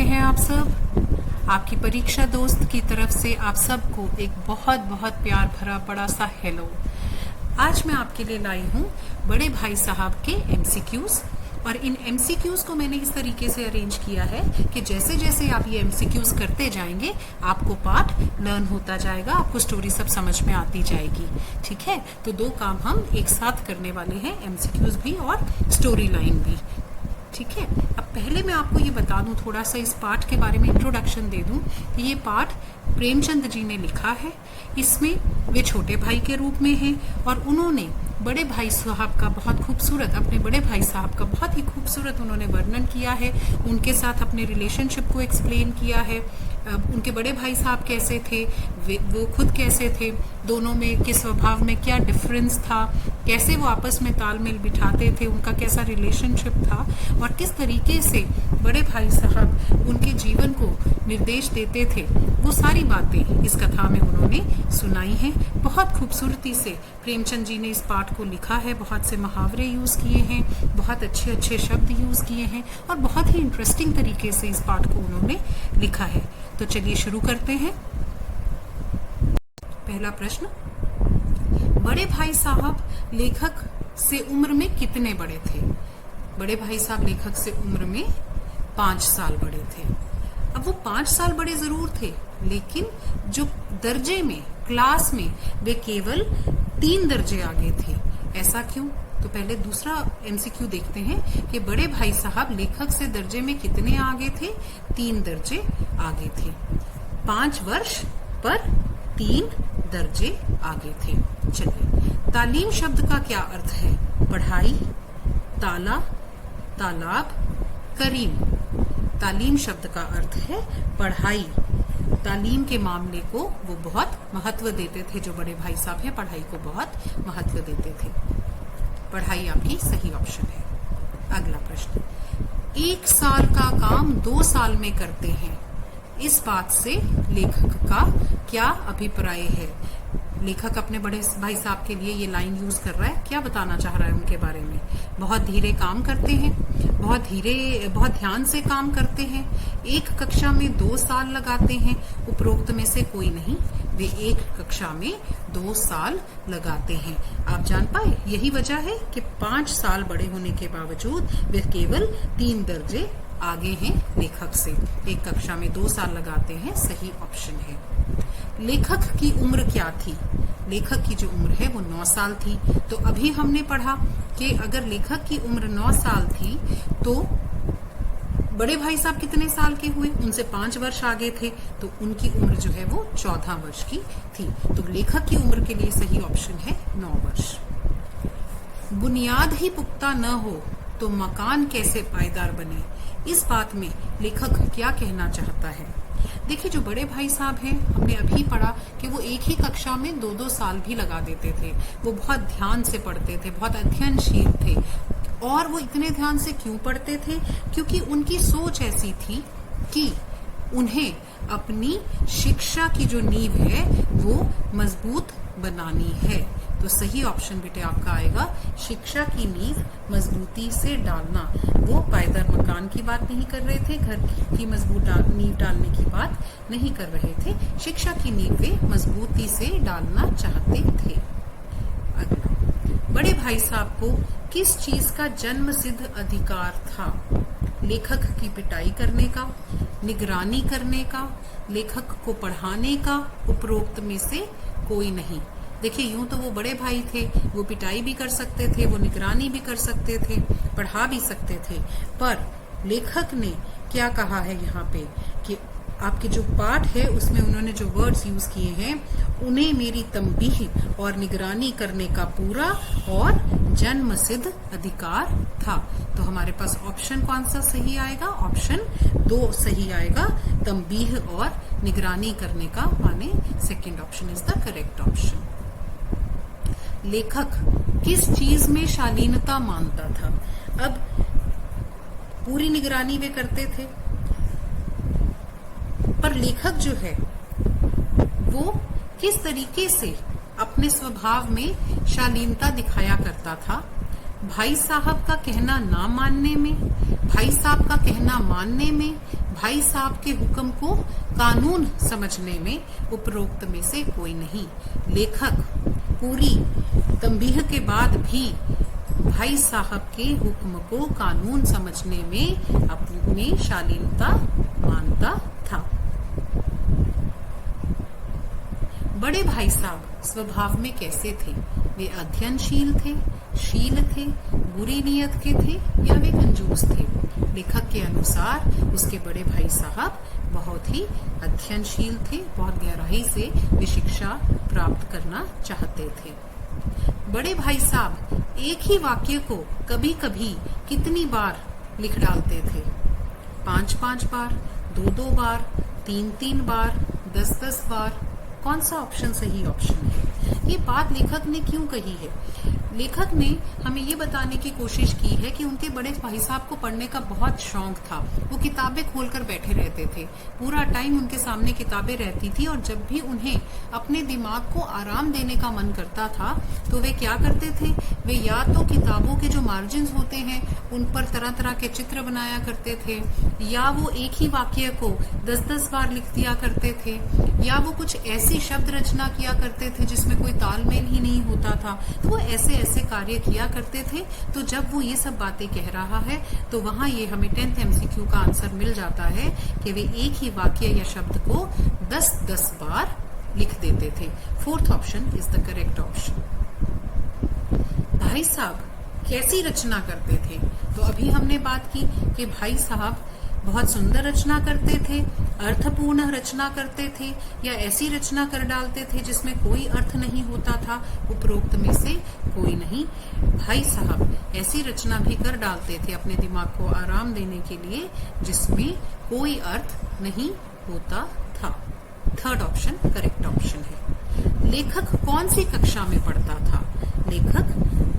हैं आप सब? आपकी परीक्षा दोस्त की तरफ से आप सबको एक बहुत बहुत प्यार भरा बड़ा सा हेलो। आज मैं आपके लिए लाई हूँ बड़े भाई साहब के एमसीक्यूज, और इन एमसीक्यूज को मैंने इस तरीके से अरेंज किया है कि जैसे जैसे आप ये एमसीक्यूज करते जाएंगे आपको पाठ लर्न होता जाएगा, आपको स्टोरी सब समझ में आती जाएगी। ठीक है, तो दो काम हम एक साथ करने वाले हैं, एमसीक्यूज भी और स्टोरी लाइन भी। ठीक है, अब पहले मैं आपको ये बता दूं, थोड़ा सा इस पाठ के बारे में इंट्रोडक्शन दे दूं कि ये पाठ प्रेमचंद जी ने लिखा है। इसमें वे छोटे भाई के रूप में हैं और उन्होंने बड़े भाई साहब का बहुत खूबसूरत, अपने बड़े भाई साहब का बहुत ही खूबसूरत उन्होंने वर्णन किया है, उनके साथ अपने रिलेशनशिप को एक्सप्लेन किया है। उनके बड़े भाई साहब कैसे थे, वो खुद कैसे थे, दोनों में के स्वभाव में क्या डिफरेंस था, कैसे वो आपस में तालमेल बिठाते थे, उनका कैसा रिलेशनशिप था और किस तरीके से बड़े भाई साहब उनके जीवन को निर्देश देते थे, वो सारी बातें इस कथा में उन्होंने सुनाई हैं। बहुत खूबसूरती से प्रेमचंद जी ने इस पाठ को लिखा है, बहुत से मुहावरे यूज किए हैं, बहुत अच्छे अच्छे शब्द यूज किए हैं और बहुत ही इंटरेस्टिंग तरीके से इस पाठ को उन्होंने लिखा है। तो चलिए शुरू करते हैं। पहला प्रश्न, बड़े भाई साहब लेखक से उम्र में कितने बड़े थे? बड़े भाई साहब लेखक से उम्र में 5 साल बड़े थे। अब वो 5 साल बड़े जरूर थे, लेकिन जो दर्जे में, क्लास में, वे केवल 3 दर्जे आगे थे। ऐसा क्यों? तो पहले दूसरा एमसीक्यू देखते हैं कि बड़े भाई साहब लेखक से दर्जे में कितने आगे थे? 3 दर्जे आगे थे। 5 वर्ष पर 3 दर्जे आगे थे। चलिए, तालीम शब्द का क्या अर्थ है? पढ़ाई, ताला, तालाब, करीम। तालीम शब्द का अर्थ है पढ़ाई। तालीम के मामले को वो बहुत महत्व देते थे, जो बड़े भाई साहब हैं पढ़ाई को बहुत महत्व देते थे। पढ़ाई आपकी सही ऑप्शन है। अगला प्रश्न, 1 साल का काम 2 साल में करते हैं, इस बात से लेखक का क्या अभिप्राय है? लेखक अपने बड़े भाई साहब के लिए ये लाइन यूज कर रहा है, क्या बताना चाह रहा है उनके बारे में? बहुत धीरे काम करते हैं, बहुत ध्यान से काम करते हैं, एक कक्षा में 2 साल लगाते हैं, उपरोक्त में से कोई नहीं, वे एक कक्षा में 2 साल लगाते हैं। आप जान पाए, यही वजह है कि 5 साल बड़े होने के बावजूद वे केवल 3 दर्जे आगे हैं लेखक से, एक कक्षा में 2 साल लगाते हैं, सही ऑप्शन है। लेखक की उम्र क्या थी? लेखक की जो उम्र है वो 9 साल थी। तो अभी हमने पढ़ा कि अगर लेखक की उम्र 9 साल थी तो बड़े भाई साहब कितने साल के हुए? उनसे 5 वर्ष आगे थे, तो उनकी उम्र जो है वो 14 वर्ष की थी। तो लेखक की उम्र के लिए सही ऑप्शन है 9 वर्ष। बुनियाद ही पुख्ता न हो तो मकान कैसे पायदार बने? इस बात में लेखक क्या कहना चाहता है? देखिए, जो बड़े भाई साहब हैं, हमने अभी पढ़ा कि वो एक ही कक्षा में 2-2 साल भी लगा देते थे। वो बहुत ध्यान से पढ़ते थे, बहुत अध्ययनशील थे। और वो इतने ध्यान से क्यों पढ़ते थे? क्योंकि उनकी सोच ऐसी थी कि उन्हें अपनी शिक्षा की जो नींव है वो मजबूत बनानी है। तो सही ऑप्शन बेटे आपका आएगा, शिक्षा की नींव मजबूती से डालना। वो पायदार मकान की बात नहीं कर रहे थे, घर की मजबूत नींव डालने की बात नहीं कर रहे थे, शिक्षा की नींव वे मजबूती से डालना चाहते थे। अगला, बड़े भाई साहब को किस चीज का जन्म सिद्ध अधिकार था? लेखक की पिटाई करने का, निगरानी करने का, लेखक को पढ़ाने का, उपरोक्त में से कोई नहीं। देखिए, यूं तो वो बड़े भाई थे, वो पिटाई भी कर सकते थे, वो निगरानी भी कर सकते थे, पढ़ा भी सकते थे, पर लेखक ने क्या कहा है यहाँ पे कि आपके जो पाठ है उसमें उन्होंने जो वर्ड्स यूज किए हैं, उन्हें मेरी तंबीह और निगरानी करने का पूरा और जन्म सिद्ध अधिकार था। तो हमारे पास ऑप्शन कौन सा सही आएगा? ऑप्शन 2 सही आएगा, तंबीह और निगरानी करने का, माने second option is the correct option. लेखक किस चीज में शालीनता मानता था? अब पूरी निगरानी वे करते थे, पर लेखक जो है वो किस तरीके से अपने स्वभाव में शालीनता दिखाया करता था? भाई साहब का कहना ना मानने में, भाई साहब का कहना मानने में, भाई साहब के हुक्म को कानून समझने में उपरोक्त में से कोई नहीं। लेखक पूरी तंबीह के बाद भी भाई साहब के हुक्म को कानून समझने में अपनी शालीनता मानता था। बड़े भाई साहब स्वभाव में कैसे थे? वे अध्ययनशील थे, शील थे, बुरी नीयत के थे या वे कंजूस थे? लेखक के अनुसार उसके बड़े भाई साहब बहुत ही अध्ययनशील थे, बहुत गहराई से वे शिक्षा प्राप्त करना चाहते थे। बड़े भाई साहब एक ही वाक्य को कभी कभी कितनी बार लिख डालते थे? 5-5 बार, 2-2 बार, 3-3 बार, 10-10 बार। कौन सा ऑप्शन सही ऑप्शन है? ये बात लेखक ने क्यों कही है? लेखक ने हमें ये बताने की कोशिश की है कि उनके बड़े भाई साहब को पढ़ने का बहुत शौक था। वो किताबें खोलकर बैठे रहते थे, पूरा टाइम उनके सामने किताबें रहती थी, और जब भी उन्हें अपने दिमाग को आराम देने का मन करता था तो वे क्या करते थे? वे या तो किताबों के जो मार्जिन्स होते हैं उन पर तरह तरह के चित्र बनाया करते थे, या वो एक ही वाक्य को 10-10 बार लिख दिया करते थे, या वो कुछ ऐसी शब्द रचना किया करते थे जिसमें कोई तालमेल ही नहीं होता था। तो वो ऐसे कार्य किया करते थे। तो जब वो ये सब बातें कह रहा है तो वहां ये हमें 10th MCQ का आंसर मिल जाता है कि वे एक ही वाक्य या शब्द को 10-10 बार लिख देते थे। 4th option is the correct option. भाई साहब कैसी रचना करते थे? तो अभी हमने बात की कि भाई साहब बहुत सुंदर रचना करते थे, अर्थपूर्ण रचना करते थे, या ऐसी रचना कर डालते थे जिसमें कोई अर्थ नहीं होता था? उपरोक्त में से कोई नहीं। भाई साहब ऐसी रचना भी कर डालते थे अपने दिमाग को आराम देने के लिए जिसमें कोई अर्थ नहीं होता था। 3rd ऑप्शन करेक्ट ऑप्शन है। लेखक कौन सी कक्षा में पढ़ता था? लेखक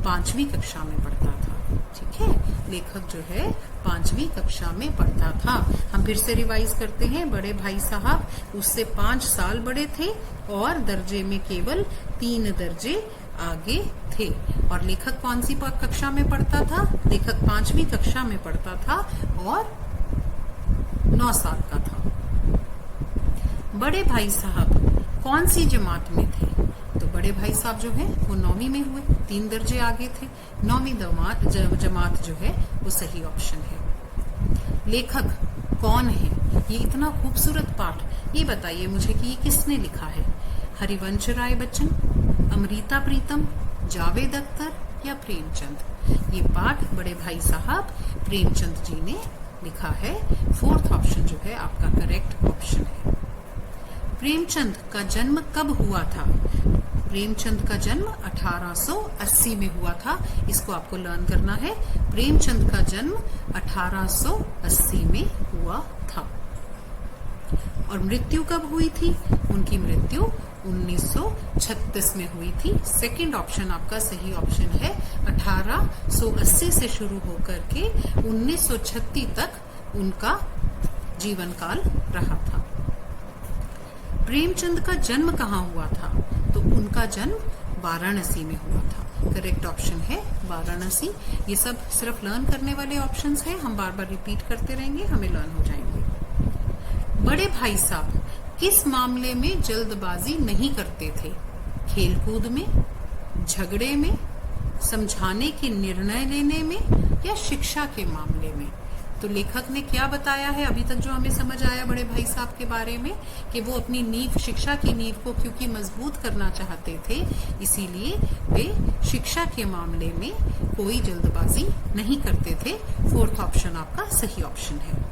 5वीं कक्षा में पढ़ता था। ठीक है, लेखक जो है 5वीं कक्षा में पढ़ता था। हम फिर से रिवाइज करते हैं। बड़े भाई साहब उससे 5 साल बड़े थे और दर्जे में केवल 3 दर्जे आगे थे। और लेखक कौन सी कक्षा में पढ़ता था? लेखक 5वीं कक्षा में पढ़ता था और 9 साल का था। बड़े भाई साहब कौन सी जमात में थे? तो बड़े भाई साहब जो है वो 9वीं में हुए, 3 दर्जे आगे थे। 9वीं जमात जो है वो सही ऑप्शन है। लेखक कौन है? ये इतना खूबसूरत पाठ, ये बताइए मुझे कि ये किसने लिखा है? हरिवंश राय बच्चन, अमृता प्रीतम, जावेद अख्तर या प्रेमचंद? ये पाठ बड़े भाई साहब प्रेमचंद जी ने लिखा है। 4th ऑप्शन जो है आपका करेक्ट ऑप्शन है। प्रेमचंद का जन्म कब हुआ था? प्रेमचंद का जन्म 1880 में हुआ था। इसको आपको लर्न करना है। प्रेमचंद का जन्म 1880 में हुआ था। और मृत्यु कब हुई थी? उनकी मृत्यु 1936 में हुई थी। 2nd ऑप्शन आपका सही ऑप्शन है। 1880 से शुरू होकर के 1936 तक उनका जीवन काल रहा था। प्रेमचंद का जन्म कहाँ हुआ था? तो उनका जन्म वाराणसी में हुआ था। करेक्ट ऑप्शन है वाराणसी। ये सब सिर्फ लर्न करने वाले ऑप्शंस हैं, हम बार बार रिपीट करते रहेंगे, हमें लर्न हो जाएंगे। बड़े भाई साहब किस मामले में जल्दबाजी नहीं करते थे? खेलकूद में, झगड़े में, समझाने के निर्णय लेने में या शिक्षा के मामले में? तो लेखक ने क्या बताया है अभी तक जो हमें समझ आया बड़े भाई साहब के बारे में, कि वो अपनी नींव, शिक्षा की नींव को क्योंकि मजबूत करना चाहते थे, इसीलिए वे शिक्षा के मामले में कोई जल्दबाजी नहीं करते थे। 4th ऑप्शन आपका सही ऑप्शन है।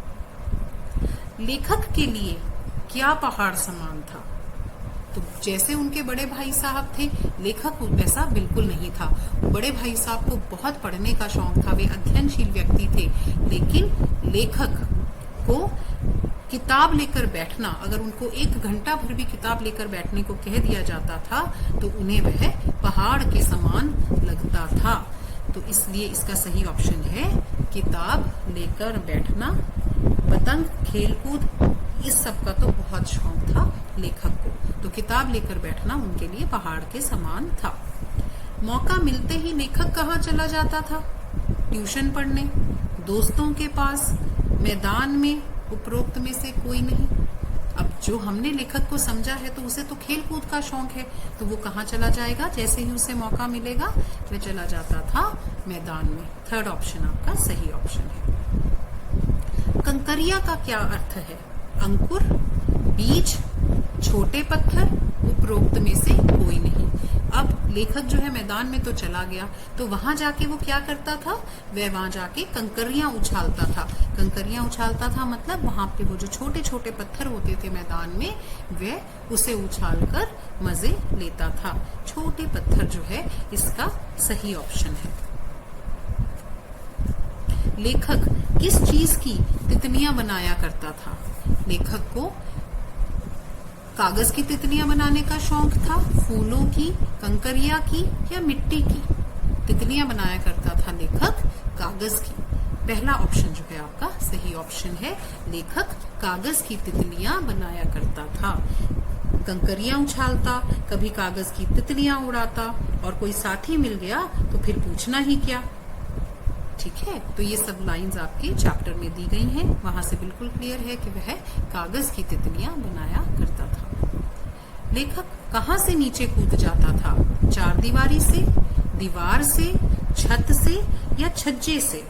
लेखक के लिए क्या पहाड़ समान था? तो जैसे उनके बड़े भाई साहब थे, लेखक वैसा बिल्कुल नहीं था। बड़े भाई साहब को बहुत पढ़ने का शौक था, वे अध्ययनशील व्यक्ति थे, लेकिन लेखक को किताब लेकर बैठना, अगर उनको 1 घंटा भर भी किताब लेकर बैठने को कह दिया जाता था तो उन्हें वह पहाड़ के समान लगता था। तो इसलिए इसका सही ऑप्शन है किताब लेकर बैठना। पतंग, खेलकूद, इस सब का तो बहुत शौक था लेखक को, तो किताब लेकर बैठना उनके लिए पहाड़ के समान था। मौका मिलते ही लेखक कहाँ चला जाता था? ट्यूशन पढ़ने, दोस्तों के पास, मैदान में उपरोक्त में से कोई नहीं। अब जो हमने लेखक को समझा है तो उसे तो खेल कूद का शौक है, तो वो कहाँ चला जाएगा? जैसे ही उसे मौका मिलेगा वह चला जाता था मैदान में। थर्ड ऑप्शन आपका सही ऑप्शन है। कंकरिया का क्या अर्थ है? अंकुर, बीज, छोटे पत्थर, उपरोक्त में से कोई नहीं। अब लेखक जो है मैदान में तो चला गया, तो वहां जाके वो क्या करता था? वह वहां जाके कंकरियां उछालता था। कंकरियां उछालता था मतलब वहां पे वो जो छोटे छोटे पत्थर होते थे मैदान में, वह उसे उछालकर मजे लेता था। छोटे पत्थर जो है इसका सही ऑप्शन है। लेखक किस चीज की तितलियां बनाया करता था? लेखक को कागज की तितलियां बनाने का शौक था, फूलों की, कंकरिया की या मिट्टी की? तितलियां बनाया करता था लेखक कागज की। पहला ऑप्शन जो है आपका सही ऑप्शन है। लेखक कागज की तितलियां बनाया करता था। कंकरियां उछालता, कभी कागज की तितलियां उड़ाता, और कोई साथी मिल गया तो फिर पूछना ही क्या। ठीक है, तो ये सब लाइंस आपके चैप्टर में दी गई हैं, वहां से बिल्कुल क्लियर है कि वह कागज की तितलियां बनाया करता था। लेखक कहां से नीचे कूद जाता था? चारदीवारी से, दीवार से, छत से या छज्जे से?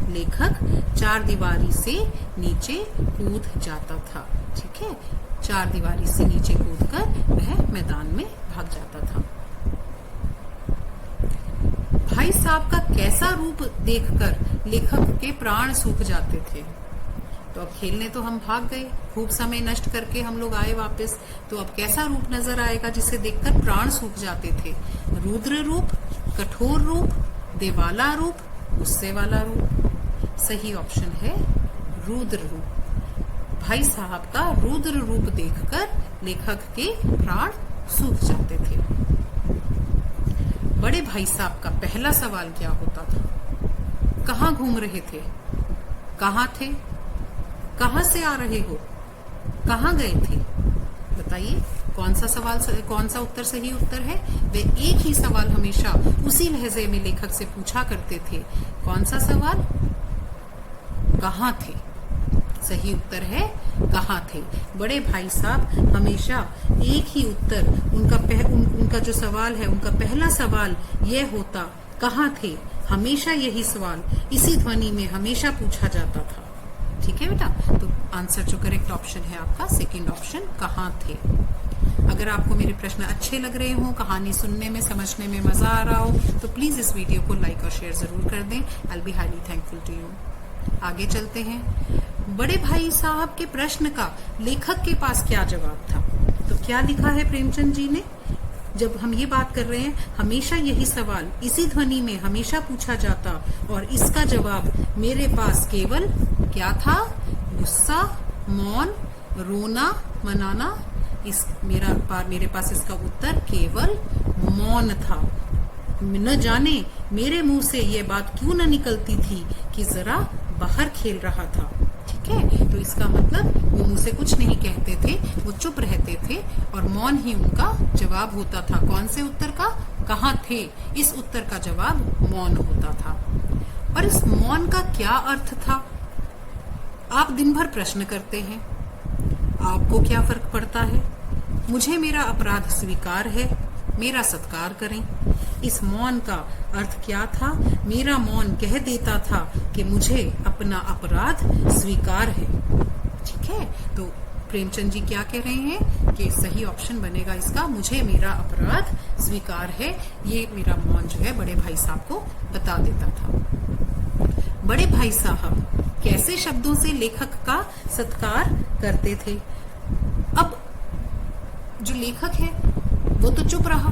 लेखक चारदीवारी से नीचे कूद जाता था। ठीक है, चारदीवारी से नीचे कूदकर वह मैदान में भाग जाता था। भाई साहब का कैसा रूप देखकर लेखक के प्राण सूख जाते थे? तो अब खेलने तो हम भाग गए, खूब समय नष्ट करके हम लोग आए वापस, तो अब कैसा रूप नजर आएगा जिसे देखकर प्राण सूख जाते थे? रुद्र रूप, कठोर रूप, देवाला रूप, गुस्से वाला रूप? सही ऑप्शन है रुद्र रूप। भाई साहब का रुद्र रूप देखकर लेखक के प्राण सूख जाते थे। बड़े भाई साहब का पहला सवाल क्या होता था? कहाँ घूम रहे थे? कहाँ थे? कहाँ से आ रहे हो? कहाँ गए थे? बताइए कौन सा सवाल, कौन सा उत्तर सही उत्तर है? वे एक ही सवाल हमेशा उसी लहजे में लेखक से पूछा करते थे। कौन सा सवाल? कहाँ थे? सही उत्तर है कहाँ थे। बड़े भाई साहब हमेशा एक ही उत्तर, उनका जो सवाल है, उनका पहला सवाल यह होता कहाँ थे। हमेशा यही सवाल इसी ध्वनि में हमेशा पूछा जाता था। ठीक है बेटा, तो आंसर जो करेक्ट ऑप्शन है आपका सेकंड ऑप्शन, कहाँ थे। अगर आपको मेरे प्रश्न अच्छे लग रहे हो, कहानी सुनने में समझने में मजा आ रहा हो, तो प्लीज इस वीडियो को लाइक और शेयर जरूर कर दें। I will be highly thankful to you. आगे चलते हैं। बड़े भाई साहब के प्रश्न का लेखक के पास क्या जवाब था? तो क्या लिखा है प्रेमचंद जी ने? जब हम ये बात कर रहे हैं, हमेशा यही सवाल इसी ध्वनि में हमेशा पूछा जाता, और इसका जवाब मेरे पास केवल क्या था? गुस्सा, मौन, रोना, मनाना। मेरे पास इसका उत्तर केवल मौन था। न जाने मेरे मुंह से ये बात क्यों न निकलती थी कि जरा बाहर खेल रहा था। ठीक है, तो इसका मतलब वो मुंह से कुछ नहीं कहते थे, वो चुप रहते थे, और मौन ही उनका जवाब होता था। कौन से उत्तर का? कहाँ थे, इस उत्तर का जवाब मौन होता था। और इस मौन का क्या अर्थ था? आप दिन भर प्रश्न करते हैं, आपको क्या फर्क पड़ता है? मुझे मेरा अपराध स्वीकार है, मेरा सत्कार करें। इस मौन का अर्थ क्या था? मेरा मौन कह देता था कि मुझे अपना अपराध स्वीकार है। ठीक है, तो प्रेमचंद जी क्या कह रहे हैं कि सही ऑप्शन बनेगा इसका, मुझे मेरा अपराध स्वीकार है। ये मेरा मौन जो है बड़े भाई साहब को बता देता था। बड़े भाई साहब कैसे शब्दों से लेखक का सत्कार करते थे? अब जो लेखक है वो तो चुप रहा,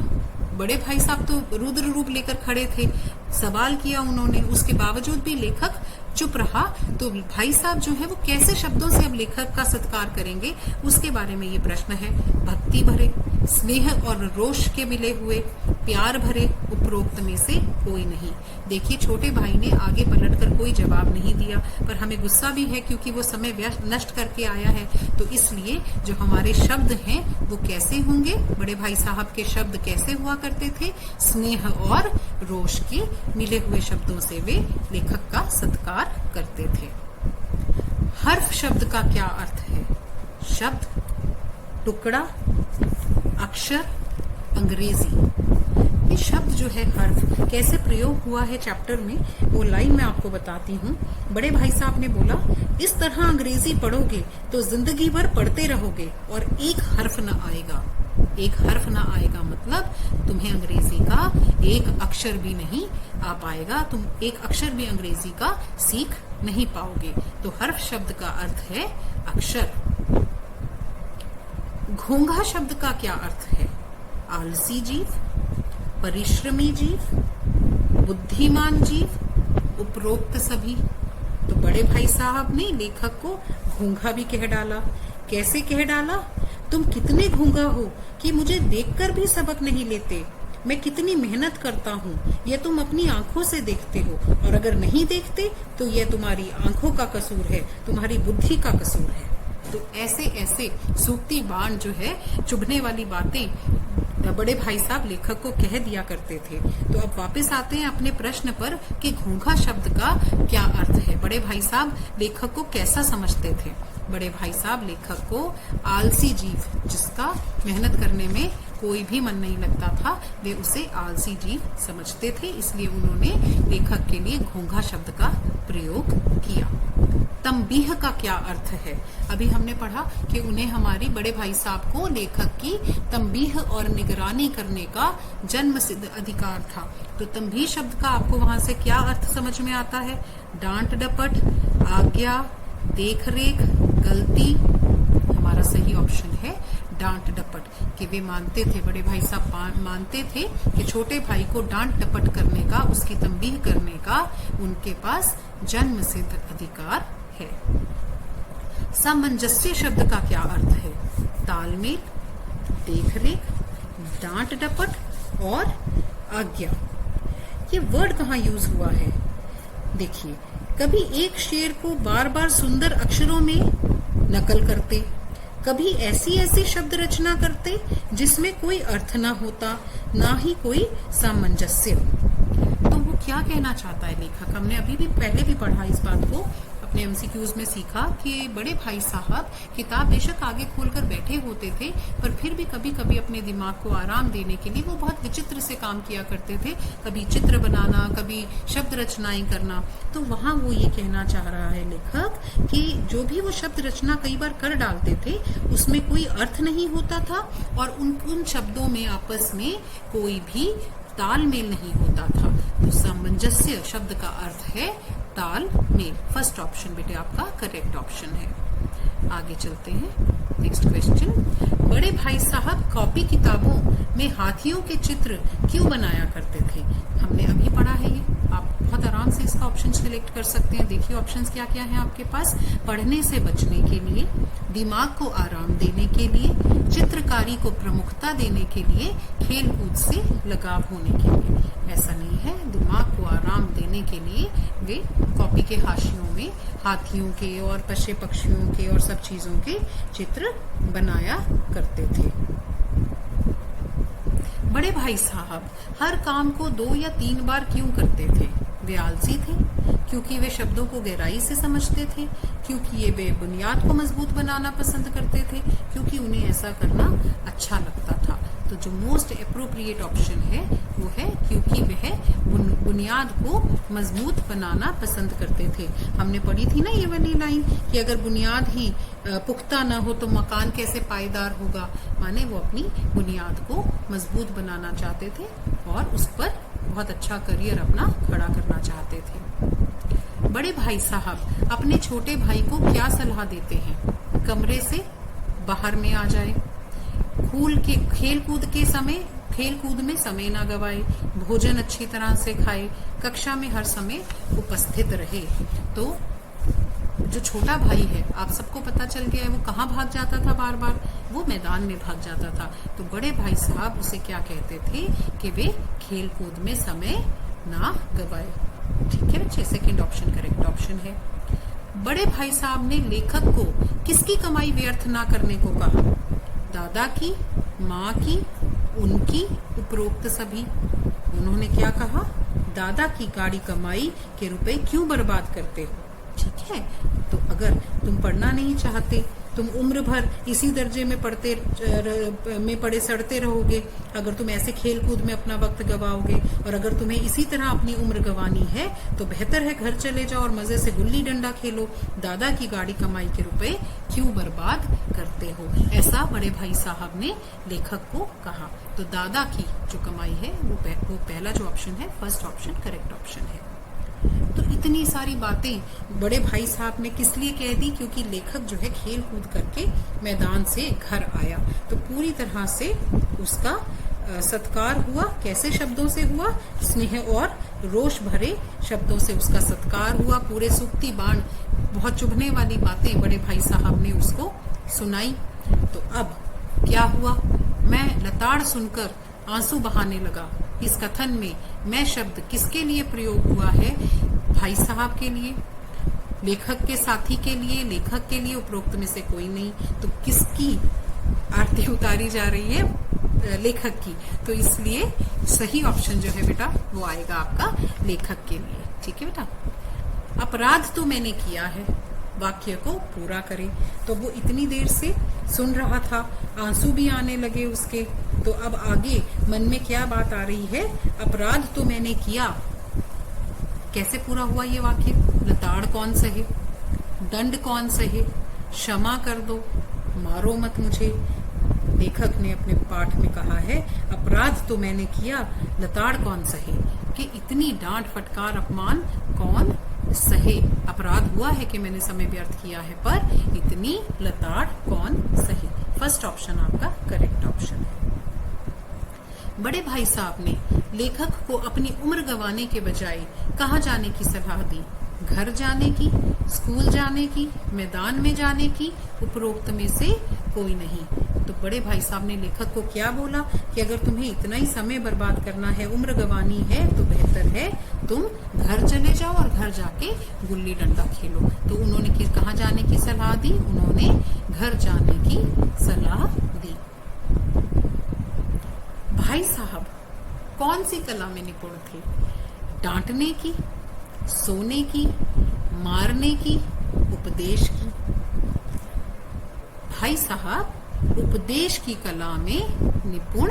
बड़े भाई साहब तो रुद्र रूप लेकर खड़े थे, सवाल किया उन्होंने, उसके बावजूद भी लेखक चुप रहा। तो भाई साहब जो है वो कैसे शब्दों से अब लेखक का सत्कार करेंगे, उसके बारे में ये प्रश्न है। भक्ति भरे, स्नेह और रोष के मिले हुए, प्यार भरे, उपरोक्त में से कोई नहीं। देखिए छोटे भाई ने आगे पलटकर कोई जवाब नहीं दिया, पर हमें गुस्सा भी है क्योंकि वो समय नष्ट करके आया है। तो इसलिए जो हमारे शब्द हैं वो कैसे होंगे? बड़े भाई साहब के शब्द कैसे हुआ करते थे? स्नेह और रोष के मिले हुए शब्दों से वे लेखक का सत्कार करते थे। हर्फ शब्द का क्या अर्थ है? शब्द, टुकड़ा, अक्षर, अंग्रेजी। ये शब्द जो है हर्फ कैसे प्रयोग हुआ है चैप्टर में, वो लाइन मैं आपको बताती हूँ। बड़े भाई साहब ने बोला, इस तरह अंग्रेजी पढ़ोगे तो जिंदगी भर पढ़ते रहोगे और एक हर्फ न आएगा। एक हर्फ ना आएगा मतलब तुम्हें अंग्रेजी का एक अक्षर भी नहीं आ पाएगा, तुम एक अक्षर भी अंग्रेजी का सीख नहीं पाओगे। तो हर्फ शब्द का अर्थ है अक्षर। घोंघा शब्द का क्या अर्थ है? आलसी जीव, परिश्रमी जीव, बुद्धिमान जीव, उपरोक्त सभी। तो बड़े भाई साहब ने लेखक को घोंघा भी कह डाला। कैसे कह डाला? तुम कितने घोंघा हो कि मुझे देखकर भी सबक नहीं लेते। मैं कितनी मेहनत करता हूँ यह तुम अपनी आंखों से देखते हो, और अगर नहीं देखते तो यह तुम्हारी आंखों का कसूर है, तुम्हारी बुद्धि का कसूर है। तो ऐसे ऐसे सूक्ति बाण जो है, चुभने वाली बातें बड़े भाई साहब लेखक को कह दिया करते थे। तो अब वापस आते हैं अपने प्रश्न पर कि घोंघा शब्द का क्या अर्थ है। बड़े भाई साहब लेखक को कैसा समझते थे? बड़े भाई साहब लेखक को आलसी जीव, जिसका मेहनत करने में कोई भी मन नहीं लगता था, वे उसे आलसी जीव समझते थे। इसलिए उन्होंने लेखक के लिए घोंघा शब्द का प्रयोग किया। तंबीह का क्या अर्थ है? अभी हमने पढ़ा कि उन्हें हमारी बड़े भाई साहब को लेखक की तंबीह और निगरानी करने का जन्म सिद्ध अधिकार था। तो तंबीह शब्द का आपको वहां से क्या अर्थ समझ में आता है? डांट डपट, आज्ञा, देख रेख, गलती। हमारा सही ऑप्शन है डांट डपट। कि वे मानते थे, बड़े भाई साहब मानते थे कि छोटे भाई को डांट डपट करने का, उसकी तंबीह करने का उनके पास जन्म सिद्ध अधिकार है। सामंजस्य शब्द का क्या अर्थ है? तालमेल, देखरेख, डांट डपट और आज्ञा। ये वर्ड कहाँ यूज हुआ है? देखिए, कभी एक शेर को बार बार सुंदर अक्षरों में नकल करते, कभी ऐसी ऐसी शब्द रचना करते जिसमें कोई अर्थ ना होता, ना ही कोई सामंजस्य। तो वो क्या कहना चाहता है लेखक? हमने अभी भी पहले भी पढ़ा इस बात को, अपने एमसीक्यूज में सीखा कि बड़े भाई साहब किताब बेशक आगे खोलकर बैठे होते थे, पर फिर भी कभी कभी अपने दिमाग को आराम देने के लिए वो बहुत विचित्र से काम किया करते थे। कभी चित्र बनाना, कभी शब्द रचनाएं करना। तो वहां वो ये कहना चाह रहा है लेखक कि जो भी वो शब्द रचना कई बार कर डालते थे उसमें कोई अर्थ नहीं होता था, और उन शब्दों में आपस में कोई भी तालमेल नहीं होता था। तो सामंजस्य शब्द का अर्थ है तालमेल। फर्स्ट ऑप्शन बेटे आपका करेक्ट ऑप्शन है। आगे चलते हैं, नेक्स्ट क्वेश्चन। बड़े भाई साहब कॉपी किताबों में हाथियों के चित्र क्यों बनाया करते थे? हमने अभी पढ़ा है ये, आप बहुत आराम से इसका ऑप्शन सिलेक्ट कर सकते हैं। देखिए ऑप्शंस क्या क्या हैं आपके पास। पढ़ने से बचने के लिए, दिमाग को आराम देने के लिए, चित्रकारी को प्रमुखता देने के लिए, खेल कूद से लगाव होने के लिए। ऐसा नहीं है, दिमाग को आराम देने के लिए वे कॉपी के हाशियों में हाथियों के और पशु पक्षियों के और सब चीजों के चित्र बनाया करते थे। बड़े भाई साहब हर काम को 2 या 3 बार क्यों करते थे? वे आलसी थे, क्योंकि वे शब्दों को गहराई से समझते थे, क्योंकि ये वे बुनियाद को मजबूत बनाना पसंद करते थे, क्योंकि उन्हें ऐसा करना अच्छा लगता था। तो जो मोस्ट अप्रोप्रिएट ऑप्शन है वो है क्योंकि वह बुनियाद को मजबूत बनाना पसंद करते थे। हमने पढ़ी थी ना ये वाली लाइन कि अगर बुनियाद ही पुख्ता ना हो तो मकान कैसे पायदार होगा। माने वो अपनी बुनियाद को मजबूत बनाना चाहते थे और उस पर बहुत अच्छा करियर अपना खड़ा करना चाहते थे। बड़े भाई साहब अपने छोटे भाई को क्या सलाह देते हैं? कमरे से बाहर में आ जाए, खेल कूद में समय ना गवाए, भोजन अच्छी तरह से खाए, कक्षा में हर समय उपस्थित रहे। तो जो छोटा भाई है, आप सबको पता चल गया है वो कहाँ भाग जाता था बार बार? वो मैदान में भाग जाता था। तो बड़े भाई साहब उसे क्या कहते थे कि वे खेल कूद में समय ना गवाए। ठीक है बच्चे, सेकंड ऑप्शन करेक्ट ऑप्शन है। बड़े भाई साहब ने लेखक को किसकी कमाई व्यर्थ ना करने को कहा? दादा की, माँ की, उनकी, उपरोक्त सभी। उन्होंने क्या कहा? दादा की गाड़ी कमाई के रुपए क्यों बर्बाद करते हो? ठीक है। तो अगर तुम पढ़ना नहीं चाहते, तुम उम्र भर इसी दर्जे में पड़े सड़ते रहोगे, अगर तुम ऐसे खेल कूद में अपना वक्त गवाओगे, और अगर तुम्हें इसी तरह अपनी उम्र गंवानी है तो बेहतर है घर चले जाओ और मजे से गुल्ली डंडा खेलो। दादा की गाड़ी कमाई के रुपए क्यों बर्बाद करते हो, ऐसा बड़े भाई साहब ने लेखक को कहा। तो दादा की जो कमाई है वो पहला जो ऑप्शन है, फर्स्ट ऑप्शन करेक्ट ऑप्शन है। तो इतनी सारी बातें बड़े भाई साहब ने किस लिए कह दी, क्योंकि लेखक जो है खेल कूद करके मैदान से घर आया, तो पूरी तरह से उसका सत्कार हुआ। कैसे शब्दों से हुआ? स्नेह और रोष भरे शब्दों से उसका सत्कार हुआ। पूरे सूक्ति बाण, बहुत चुभने वाली बातें बड़े भाई साहब ने उसको सुनाई। तो अब क्या हुआ? मैं लताड़ सुनकर आंसू बहाने लगा। इस कथन में मैं शब्द किसके लिए प्रयोग हुआ है? भाई साहब के लिए, लेखक के साथी के लिए, लेखक के लिए, उपरोक्त में से कोई नहीं। तो किसकी आरती उतारी जा रही है? लेखक की। तो इसलिए सही ऑप्शन जो है बेटा वो आएगा आपका लेखक के लिए। ठीक है बेटा। अपराध तो मैंने किया है, वाक्य को पूरा करें। तो वो इतनी देर से सुन रहा था, आंसू भी आने लगे उसके। तो अब आगे मन में क्या बात आ रही है? अपराध तो मैंने किया। कैसे पूरा हुआ ये वाक्य? लताड़ कौन सहे, दंड कौन सहे, क्षमा कर दो, मारो मत मुझे। लेखक ने अपने पाठ में कहा है अपराध तो मैंने किया, लताड़ कौन सहे, कि इतनी डांट फटकार अपमान कौन सहे। अपराध हुआ है कि मैंने समय व्यर्थ किया है, पर इतनी लताड़ कौन सहे। फर्स्ट ऑप्शन आपका करेक्ट ऑप्शन है। बड़े भाई साहब ने लेखक को अपनी उम्र गंवाने के बजाय कहाँ जाने की सलाह दी? घर जाने की, स्कूल जाने की, मैदान में जाने की, उपरोक्त में से कोई नहीं। तो बड़े भाई साहब ने लेखक को क्या बोला कि अगर तुम्हें इतना ही समय बर्बाद करना है, उम्र गंवानी है, तो बेहतर है तुम घर चले जाओ और घर जाके गुल्ली डंडा खेलो। तो उन्होंने कहाँ जाने की सलाह दी? उन्होंने घर जाने की सलाह दी। भाई साहब कौन सी कला में निपुण थे? डांटने की, सोने की, मारने की, उपदेश की। भाई साहब उपदेश की कला में निपुण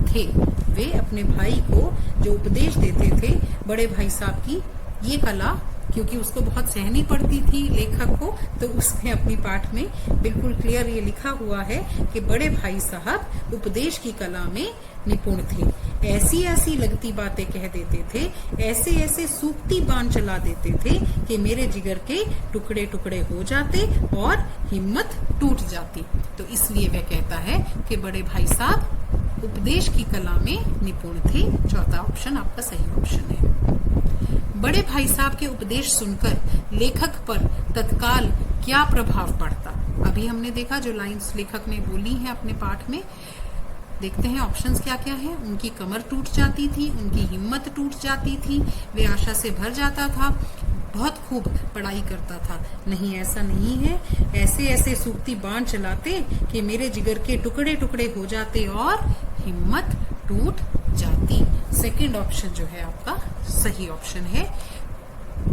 थे। वे अपने भाई को जो उपदेश देते थे, बड़े भाई साहब की ये कला, क्योंकि उसको बहुत सहनी पड़ती थी लेखक को, तो उसने अपनी पाठ में बिल्कुल क्लियर ये लिखा हुआ है कि बड़े भाई साहब उपदेश की कला में निपुण थे। ऐसी ऐसी लगती बातें कह देते थे, ऐसे ऐसे सूक्ति बाण चला देते थे कि मेरे जिगर के टुकड़े टुकड़े हो जाते और हिम्मत टूट जाती। तो इसलिए वह कहता है कि बड़े भाई साहब उपदेश की कला में निपुण थे। चौथा ऑप्शन आपका सही ऑप्शन है। बड़े भाई साहब के उपदेश सुनकर लेखक पर तत्काल क्या प्रभाव पड़ता? अभी हमने देखा जो लाइंस लेखक ने बोली हैं अपने पाठ में। देखते हैं ऑप्शंस क्या क्या है। उनकी कमर टूट जाती थी, उनकी हिम्मत टूट जाती थी, वे आशा से भर जाता था, बहुत खूब पढ़ाई करता था। नहीं, ऐसा नहीं है। ऐसे ऐसे सूक्ति बाण चलाते कि मेरे जिगर के टुकड़े टुकड़े हो जाते और हिम्मत टूट जाती। सेकंड ऑप्शन जो है आपका सही ऑप्शन है।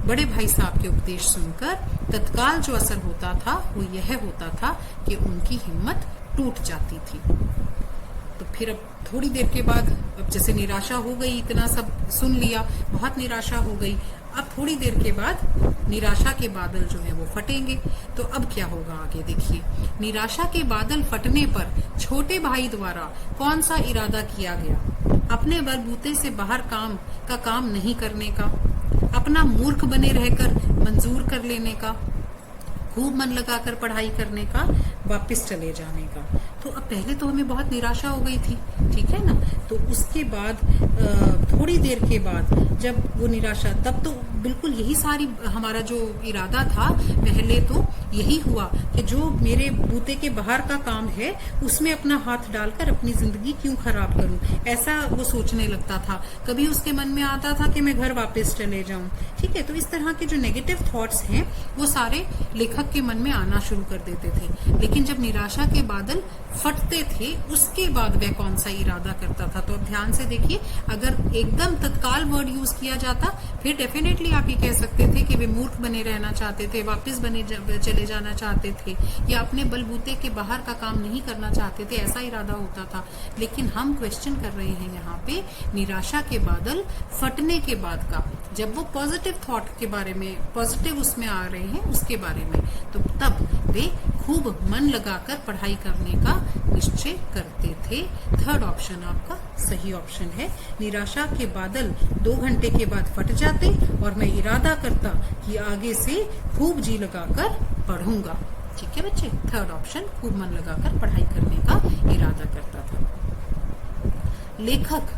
बड़े भाई साहब के उपदेश सुनकर तत्काल जो असर होता था वो यह होता था कि उनकी हिम्मत टूट जाती थी। तो फिर अब थोड़ी देर के बाद, अब जैसे निराशा हो गई, इतना सब सुन लिया, बहुत निराशा हो गई। अब थोड़ी देर के बाद निराशा के बादल जो है वो फटेंगे। तो अब क्या होगा आगे देखिए। निराशा के बादल फटने पर छोटे भाई द्वारा कौन सा इरादा किया गया? अपने बलबूते से बाहर काम नहीं करने का, अपना मूर्ख बने रहकर मंजूर कर लेने का, खूब मन लगाकर पढ़ाई करने का, वापस चले जाने का। तो अब पहले तो हमें बहुत निराशा हो गई थी, ठीक है ना। तो उसके बाद थोड़ी देर के बाद जब वो निराशा, तब तो बिल्कुल यही सारी हमारा जो इरादा था पहले तो यही हुआ कि जो मेरे बूते के बाहर का काम है उसमें अपना हाथ डालकर अपनी जिंदगी क्यों खराब करूं, ऐसा वो सोचने लगता था। कभी उसके मन में आता था कि मैं घर वापस चले जाऊं, ठीक है। तो इस तरह के जो नेगेटिव थॉट्स हैं वो सारे लेखक के मन में आना शुरू कर देते थे। लेकिन जब निराशा के बादल फटते थे उसके बाद वह कौन सा इरादा करता था। तो अब ध्यान से देखिए, अगर एकदम तत्काल वर्ड यूज किया जाता फिर डेफिनेटली आप ये कह सकते थे कि वे मूर्ख बने रहना चाहते थे, वापस चले जाना चाहते थे, या अपने बलबूते के बाहर का काम नहीं करना चाहते थे, ऐसा इरादा होता था। लेकिन हम क्वेश्चन कर रहे हैं यहाँ पे निराशा के बादल फटने के बाद का, जब वो पॉजिटिव थॉट के बारे में, पॉजिटिव उसमें आ रहे हैं उसके बारे में, तो तब वे खूब मन लगाकर पढ़ाई करने का निश्चय करते थे। थर्ड ऑप्शन आपका सही ऑप्शन है। निराशा के बादल 2 घंटे के बाद फट जाते और मैं इरादा करता कि आगे से खूब जी लगाकर पढ़ूंगा। ठीक है बच्चे, थर्ड ऑप्शन खूब मन लगाकर पढ़ाई करने का इरादा करता था। लेखक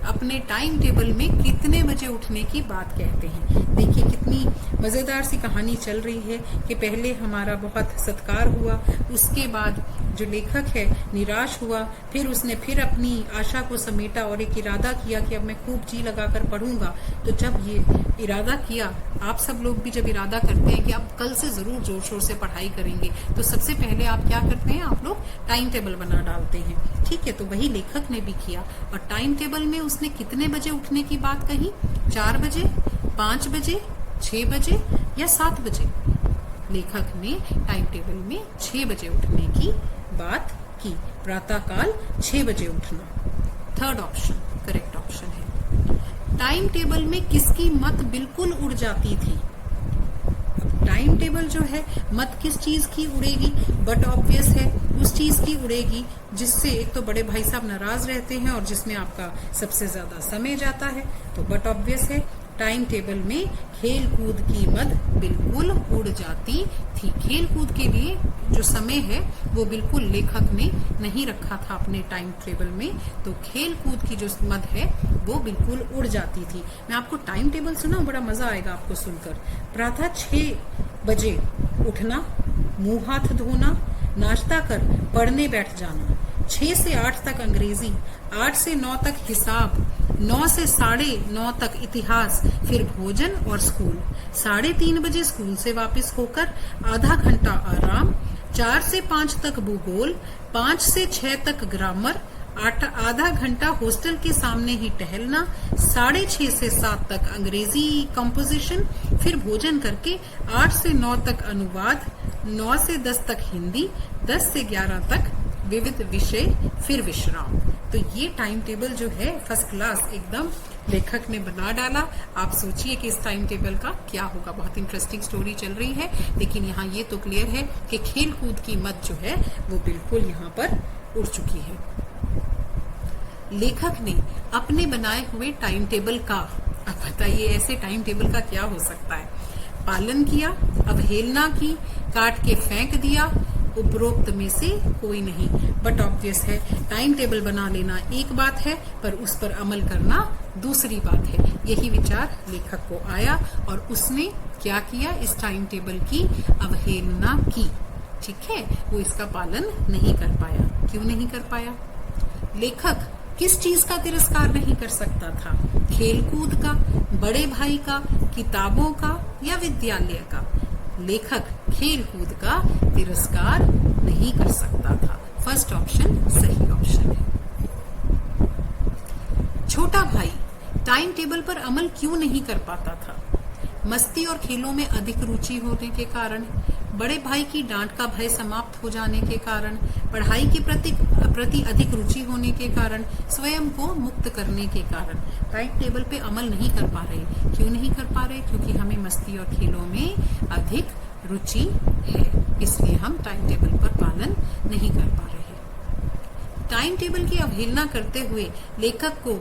अपने टाइम टेबल में कितने बजे उठने की बात कहते हैं। देखिए कितनी मजेदार सी कहानी चल रही है कि पहले हमारा बहुत सत्कार हुआ, उसके बाद जो लेखक है निराश हुआ, फिर उसने फिर अपनी आशा को समेटा और एक इरादा किया कि अब मैं खूब जी लगाकर पढ़ूंगा। तो जब ये इरादा किया, आप सब लोग भी जब इरादा करते हैं कि अब कल से जरूर जोर शोर से पढ़ाई करेंगे, तो सबसे पहले आप क्या करते हैं, आप लोग टाइम टेबल बना डालते हैं। ठीक है, तो वही लेखक ने भी किया और टाइम टेबल में उसने कितने बजे उठने की बात कही, 4 बजे, 5 बजे, 6 बजे या 7 बजे। लेखक ने टाइम टेबल में 6 बजे उठने की बात की, प्रातःकाल 6 बजे उठना। थर्ड ऑप्शन करेक्ट ऑप्शन है। टाइम टेबल में किसकी मत बिल्कुल उड़ जाती थी। टाइम टेबल जो है, मत किस चीज की उड़ेगी, बट ऑब्वियस है उस चीज की उड़ेगी जिससे एक तो बड़े भाई साहब नाराज रहते हैं और जिसमें आपका सबसे ज्यादा समय जाता है। तो बट ऑब्वियस है टाइम टेबल में खेल कूद की मद बिल्कुल उड़ जाती थी। खेल कूद के लिए जो समय है वो बिल्कुल लेखक ने नहीं रखा था अपने टाइम टेबल में, तो खेल कूद की जो मद है वो बिल्कुल उड़ जाती थी। मैं आपको टाइम टेबल सुना, बड़ा मजा आएगा आपको सुनकर। प्रातः 6 बजे उठना, मुंह हाथ धोना, नाश्ता कर पढ़ने बैठ जाना, 6 से 8 तक अंग्रेजी, 8 से 9 तक हिसाब, 9 से 9:30 तक इतिहास, फिर भोजन और स्कूल, 3:30 बजे स्कूल से वापस होकर आधा घंटा आराम, 4 से 5 तक भूगोल, 5 से 6 तक ग्रामर, आधा घंटा हॉस्टल के सामने ही टहलना, 6:30 से 7 तक अंग्रेजी कंपोजिशन, फिर भोजन करके 8 से 9 तक अनुवाद, 9 से 10 तक हिंदी, 10 से 11 तक विविध विषय, फिर विश्राम। तो ये टाइम टेबल जो है फर्स्ट क्लास एकदम लेखक ने बना डाला। आप सोचिए कि इस टाइम टेबल का क्या होगा। बहुत इंटरेस्टिंग स्टोरी चल रही है, लेकिन यहाँ ये तो क्लियर है कि खेल कूद की मत जो है वो बिल्कुल यहाँ पर उड़ चुकी है। लेखक ने अपने बनाए हुए टाइम टेबल का, अब बताइए ऐसे टाइम टेबल का क्या हो सकता है, पालन किया, अवहेलना की, काट के फेंक दिया, उपरोक्त में से कोई नहीं। बट ऑब्वियस है टाइम टेबल बना लेना एक बात है, पर उस पर अमल करना दूसरी बात है। यही विचार लेखक को आया और उसने क्या किया, इस टाइम टेबल की अवहेलना की। ठीक है, वो इसका पालन नहीं कर पाया। क्यों नहीं कर पाया? लेखक किस चीज का तिरस्कार नहीं कर सकता था? खेलकूद का, बड़े भाई का, किताबों का या विद्यालय का? लेखक खेल कूद का तिरस्कार नहीं कर सकता था। फर्स्ट ऑप्शन सही ऑप्शन है। छोटा भाई टाइम टेबल पर अमल क्यों नहीं कर पाता था? मस्ती और खेलों में अधिक रुचि होने के कारण, बड़े भाई की डांट का भय समाप्त हो जाने के कारण, पढ़ाई के प्रति अधिक रुचि होने के कारण, स्वयं को मुक्त करने के कारण टाइम टेबल पे अमल नहीं कर पा रहे। क्यों नहीं कर पा रहे? क्योंकि हमें मस्ती और खेलों में अधिक रुचि है, इसलिए हम टाइम टेबल पर पालन नहीं कर पा रहे। टाइम टेबल की अवहेलना करते हुए लेखक को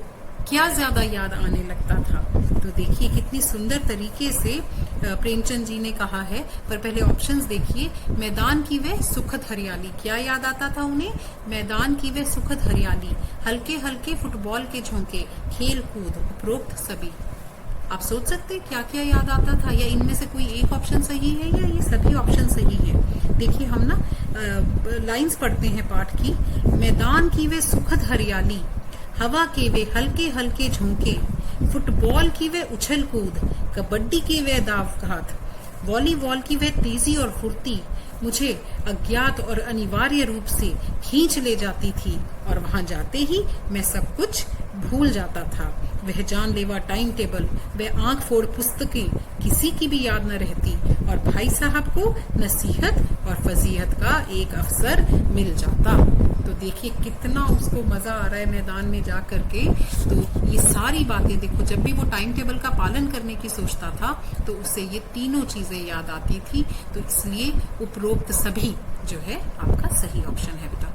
क्या ज्यादा याद आने लगता था? तो देखिए कितनी सुंदर तरीके से प्रेमचंद जी ने कहा है। पर पहले ऑप्शंस देखिए। मैदान की वह सुखद हरियाली, क्या याद आता था उन्हें? मैदान की वह सुखद हरियाली, हल्के हल्के फुटबॉल के झोंके, खेल कूद, उपरोक्त सभी। आप सोच सकते हैं क्या क्या याद आता था, या इनमें से कोई एक ऑप्शन सही है या ये सभी ऑप्शन सही है? देखिए हम ना लाइंस पढ़ते हैं पाठ की। मैदान की वे सुखद हरियाली, हवा के वे हल्के हल्के झोंके, फुटबॉल की वे उछल कूद, कबड्डी की वे दाव घात, वॉलीबॉल की वे तेजी और फुर्ती, मुझे अज्ञात और अनिवार्य रूप से खींच ले जाती थी और वहां जाते ही मैं सब कुछ भूल जाता था। वह जानलेवा टाइम टेबल, वह आंख फोड़ पुस्तकें किसी की भी याद न रहती और भाई साहब को नसीहत और फजीहत का एक अवसर मिल जाता। तो देखिए कितना उसको मजा आ रहा है मैदान में जा करके। तो ये सारी बातें देखो, जब भी वो टाइम टेबल का पालन करने की सोचता था तो उससे ये तीनों चीजें याद आती थी। तो इसलिए उपरोक्त सभी जो है आपका सही ऑप्शन है बेटा।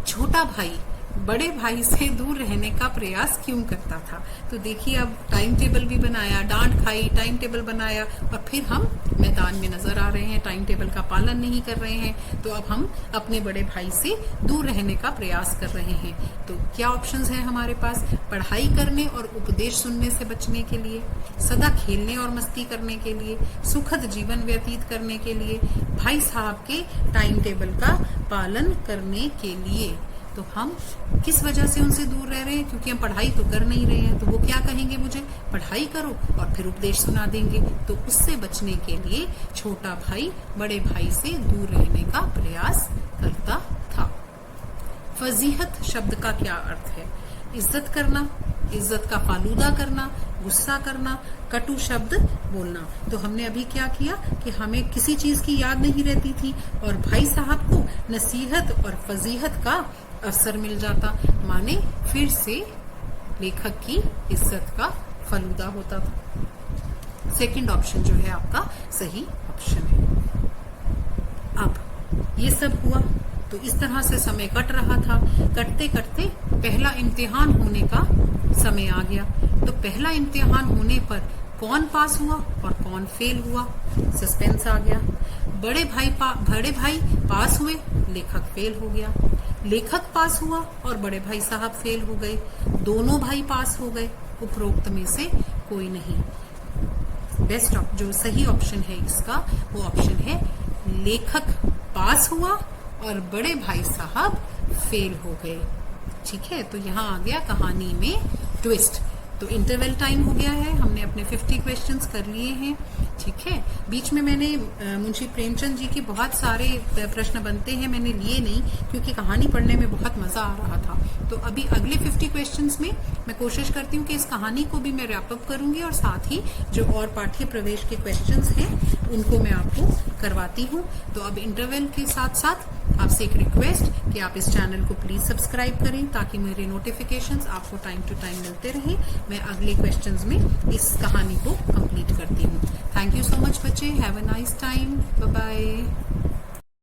छोटा भाई बड़े भाई से दूर रहने का प्रयास क्यों करता था? तो देखिए अब टाइम टेबल भी बनाया, डांट खाई, टाइम टेबल बनाया और फिर हम मैदान में नजर आ रहे हैं, टाइम टेबल का पालन नहीं कर रहे हैं। तो अब हम अपने बड़े भाई से दूर रहने का प्रयास कर रहे हैं। तो क्या ऑप्शंस हैं हमारे पास? पढ़ाई करने और उपदेश सुनने से बचने के लिए, सदा खेलने और मस्ती करने के लिए, सुखद जीवन व्यतीत करने के लिए, भाई साहब के टाइम टेबल का पालन करने के लिए। तो हम किस वजह से उनसे दूर रह रहे हैं? क्योंकि हम पढ़ाई तो कर नहीं रहे हैं। तो वो क्या कहेंगे मुझे? पढ़ाई करो और फिर उपदेश सुना देंगे। तो उससे बचने के लिए छोटा भाई बड़े भाई से दूर रहने का प्रयास करता था। फजीहत शब्द का क्या अर्थ है? इज्जत करना, इज्जत का फालूदा करना, गुस्सा करना, कटु शब्द बोलना। तो हमने अभी क्या किया कि हमें किसी चीज की याद नहीं रहती थी और भाई साहब को नसीहत और फजीहत का अवसर मिल जाता, माने फिर से लेखक की इज्जत का फलूदा होता था। सेकंड ऑप्शन जो है आपका सही ऑप्शन है। अब ये सब हुआ तो इस तरह से समय कट रहा था। कटते कटते पहला इम्तिहान होने का समय आ गया। तो पहला इम्तिहान होने पर कौन पास हुआ और कौन फेल हुआ, सस्पेंस आ गया। बड़े भाई पास हुए, लेखक फेल हो गया। लेखक पास हुआ और बड़े भाई साहब फेल हो गए। दोनों भाई पास हो गए। उपरोक्त में से कोई नहीं। बेस्ट जो सही ऑप्शन है इसका वो ऑप्शन है लेखक पास हुआ और बड़े भाई साहब फेल हो गए। ठीक है, तो यहाँ आ गया कहानी में ट्विस्ट। तो इंटरवल टाइम हो गया है, हमने अपने 50 क्वेश्चंस कर लिए हैं। ठीक है, बीच में मैंने मुंशी प्रेमचंद जी के बहुत सारे प्रश्न बनते हैं, मैंने लिए नहीं क्योंकि कहानी पढ़ने में बहुत मजा आ रहा था। तो अभी अगले 50 क्वेश्चंस में मैं कोशिश करती हूँ कि इस कहानी को भी मैं रैप अप करूंगी और साथ ही जो और पाठ्य प्रवेश के क्वेश्चंस हैं उनको मैं आपको करवाती हूँ। तो अब इंटरवल के साथ साथ आपसे एक रिक्वेस्ट कि आप इस चैनल को प्लीज सब्सक्राइब करें ताकि मेरे नोटिफिकेशंस आपको टाइम टू टाइम मिलते रहे। मैं अगले क्वेश्चंस में इस कहानी को कंप्लीट करती हूँ। थैंक यू सो मच बच्चे, have a nice time, bye bye.